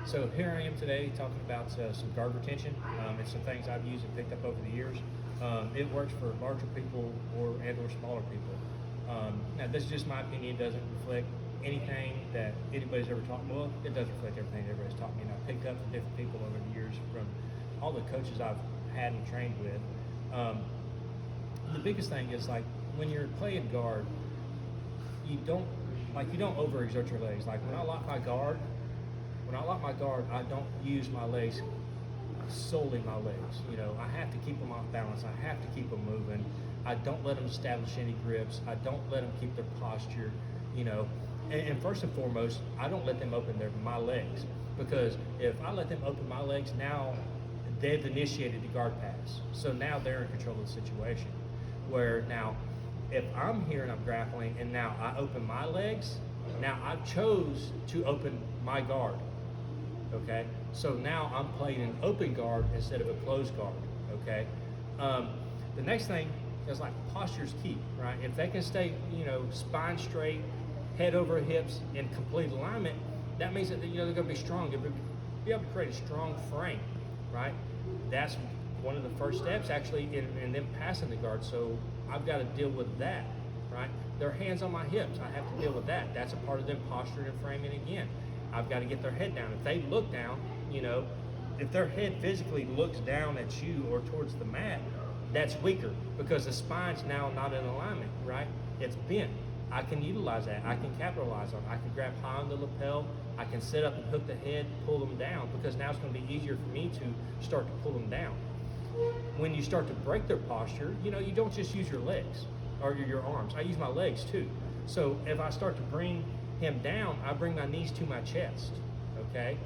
So here I am today talking about some guard retention. It's some things I've used and picked up over the years. It works for larger people or smaller people. Now this is just my opinion. It doesn't reflect anything that anybody's ever taught me. Well, it does reflect everything everybody's taught me, and I've picked up from different people over the years from all the coaches I've had and trained with. The biggest thing is like when you're playing guard, you don't overexert your legs. Like when I lock my guard, I don't use my legs solely my legs. You know, I have to keep them off balance. I have to keep them moving. I don't let them establish any grips. I don't let them keep their posture. You know, and first and foremost, I don't let them open my legs, because if I let them open my legs, now they've initiated the guard pass. So now they're in control of the situation. Where now, if I'm here and I'm grappling and now I open my legs, now I chose to open my guard. Okay, so now I'm playing an open guard instead of a closed guard. Okay, the next thing is like posture's key, right? If they can stay, you know, spine straight, head over hips in complete alignment, that means that they're going to be strong. They'll be able to create a strong frame, right? That's one of the first steps actually in them passing the guard. So I've got to deal with that, right? Their hands on my hips, I have to deal with that. That's a part of them posturing and framing again. I've got to get their head down. If they look down, you know, if their head physically looks down at you or towards the mat, that's weaker because the spine's now not in alignment, right? It's bent. I can utilize that. I can capitalize on it. I can grab high on the lapel. I can sit up and hook the head, pull them down, because now it's going to be easier for me to start to pull them down. When you start to break their posture, you know, you don't just use your legs or your arms. I use my legs too. So if I start to bring him down, I bring my knees to my chest, okay?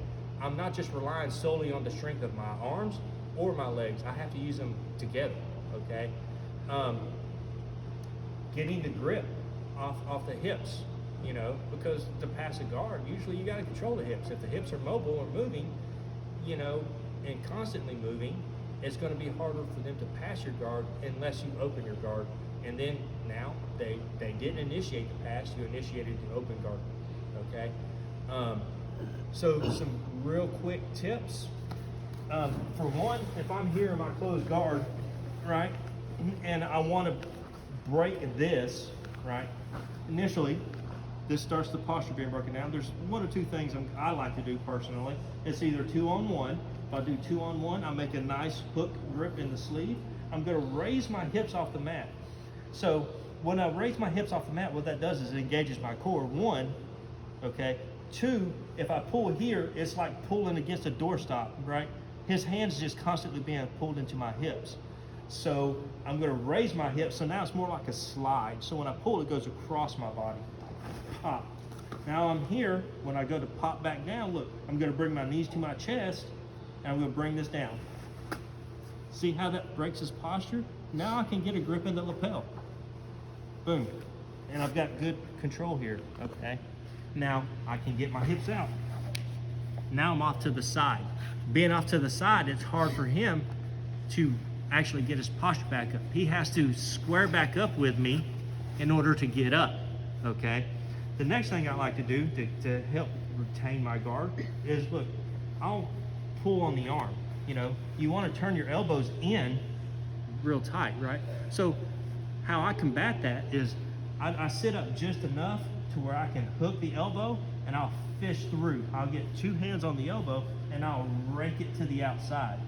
I'm not just relying solely on the strength of my arms or my legs. I have to use them together, okay? Getting the grip off the hips, you know, because to pass a guard, usually you got to control the hips. If the hips are mobile or moving, you know, and constantly moving, it's going to be harder for them to pass your guard unless you open your guard. And then now they didn't initiate the pass, you initiated the open guard, okay? So some real quick tips. For one, if I'm here in my closed guard, right, and I want to break this, right, initially, this starts the posture being broken down. There's one or two things I like to do personally. It's either 2-on-1. If I do 2-on-1, I make a nice hook grip in the sleeve. I'm going to raise my hips off the mat. So when I raise my hips off the mat, what that does is it engages my core, one, okay? Two, if I pull here, it's like pulling against a doorstop, right? His hand's just constantly being pulled into my hips. So I'm going to raise my hips, so now it's more like a slide. So when I pull, it goes across my body. Pop. Now I'm here, when I go to pop back down, look, I'm going to bring my knees to my chest, and I'm going to bring this down. See how that breaks his posture? Now I can get a grip in the lapel. Boom. And I've got good control here, okay? Now I can get my hips out. Now I'm off to the side. Being off to the side, it's hard for him to actually get his posture back up. He has to square back up with me in order to get up, okay? The next thing I like to do to help retain my guard is, look, I'll pull on the arm. You know, you want to turn your elbows in real tight, right? So how I combat that is I sit up just enough to where I can hook the elbow and I'll fish through. I'll get two hands on the elbow and I'll rake it to the outside.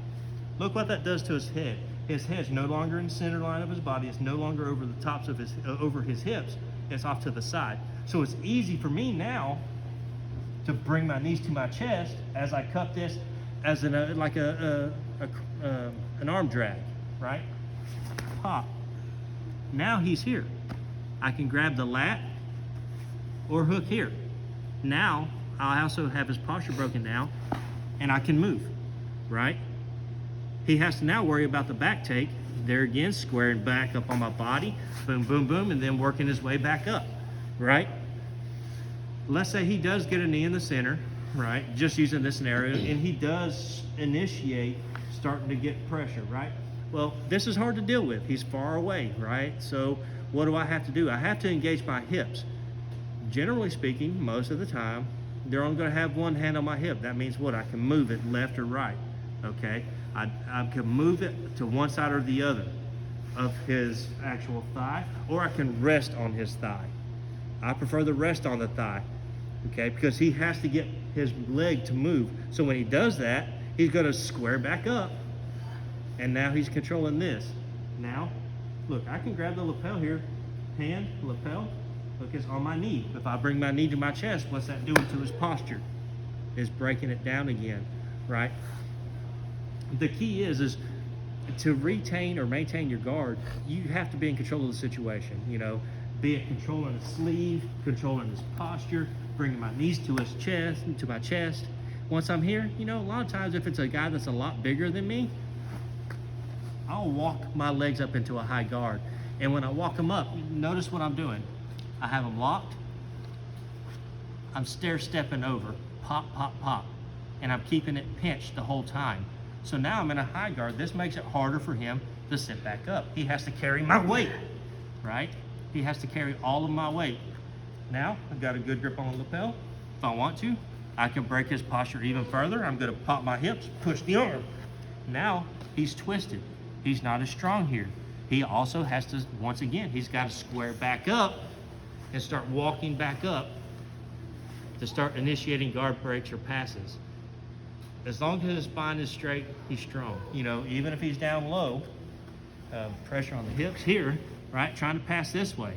Look what that does to his head. His head's no longer in the center line of his body. It's no longer over the tops of his, over his hips. It's off to the side. So it's easy for me now to bring my knees to my chest as I cup this as an arm drag, right? Pop. Now he's here. I can grab the lat or hook here. Now I also have his posture broken down and I can move, right? He has to now worry about the back take. There again, squaring back up on my body, boom, boom, boom, and then working his way back up, right? Let's say he does get a knee in the center, right? Just using this scenario, and he does initiate starting to get pressure, right? Well, this is hard to deal with. He's far away, right? So what do I have to do? I have to engage my hips. Generally speaking, most of the time, they're only going to have one hand on my hip. That means what? I can move it left or right. Okay, I can move it to one side or the other of his actual thigh, or I can rest on his thigh. I prefer the rest on the thigh, okay, because he has to get his leg to move. So when he does that, he's going to square back up, and now he's controlling this. Now, look, I can grab the lapel here, hand, lapel, look, it's on my knee. If I bring my knee to my chest, what's that doing to his posture? It's breaking it down again, right? The key is to retain or maintain your guard, you have to be in control of the situation, you know, be it controlling his sleeve, controlling his posture, bringing my knees to his chest, to my chest. Once I'm here, you know, a lot of times if it's a guy that's a lot bigger than me, I'll walk my legs up into a high guard. And when I walk them up, notice what I'm doing. I have them locked. I'm stair-stepping over, pop, pop, pop. And I'm keeping it pinched the whole time. So now I'm in a high guard. This makes it harder for him to sit back up. He has to carry my weight, right? He has to carry all of my weight. Now, I've got a good grip on the lapel. If I want to, I can break his posture even further. I'm gonna pop my hips, push the arm. Now, he's twisted. He's not as strong here. He also has to, once again, he's got to square back up and start walking back up to start initiating guard breaks or passes. As long as his spine is straight, he's strong. You know, even if he's down low, pressure on the hips here, right? Trying to pass this way.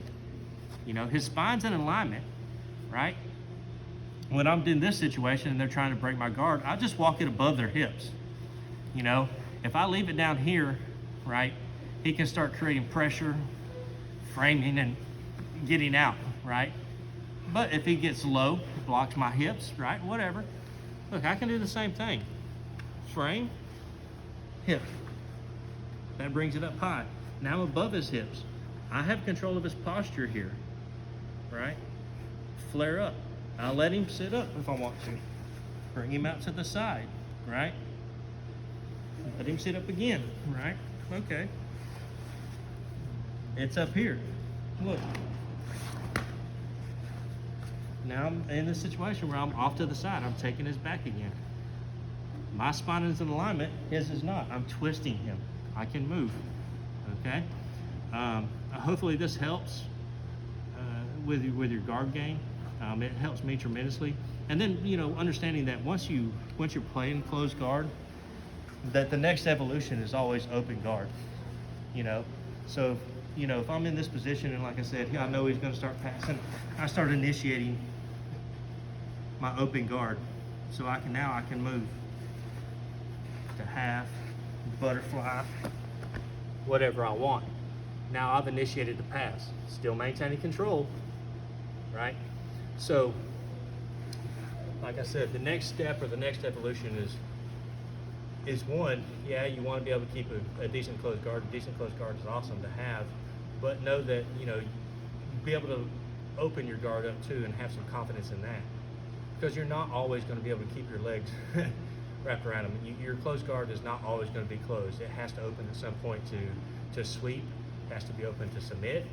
You know, his spine's in alignment, right? When I'm in this situation and they're trying to break my guard, I just walk it above their hips. You know, if I leave it down here, right, he can start creating pressure, framing and getting out, right? But if he gets low, blocks my hips, right, whatever. Look, I can do the same thing. Frame, hip. That brings it up high. Now I'm above his hips. I have control of his posture here, right? Flare up. I'll let him sit up if I want to. Bring him out to the side, right? Let him sit up again, right? Okay. It's up here. Look. Now I'm in this situation where I'm off to the side. I'm taking his back again. My spine is in alignment. His is not. I'm twisting him. I can move. Okay? Hopefully this helps with your guard game. It helps me tremendously. And then, you know, understanding that once you're playing closed guard, that the next evolution is always open guard. You know, so you know if I'm in this position and like I said, I know he's going to start passing, I start initiating my open guard, so I can move to half, butterfly, whatever I want. Now I've initiated the pass, still maintaining control, right? So, like I said, the next step or the next evolution is one, yeah, you want to be able to keep a decent closed guard. A decent closed guard is awesome to have, but know that, you know, be able to open your guard up too and have some confidence in that. Because you're not always going to be able to keep your legs wrapped around them. Your closed guard is not always going to be closed. It has to open at some point to sweep. It has to be open to submit.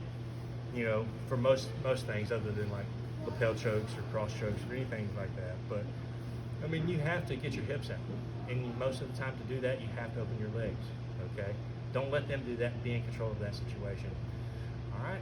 You know, for most things other than like lapel chokes or cross chokes or anything like that. But I mean, you have to get your hips out, and most of the time to do that, you have to open your legs. Okay, don't let them do that. Be in control of that situation. All right.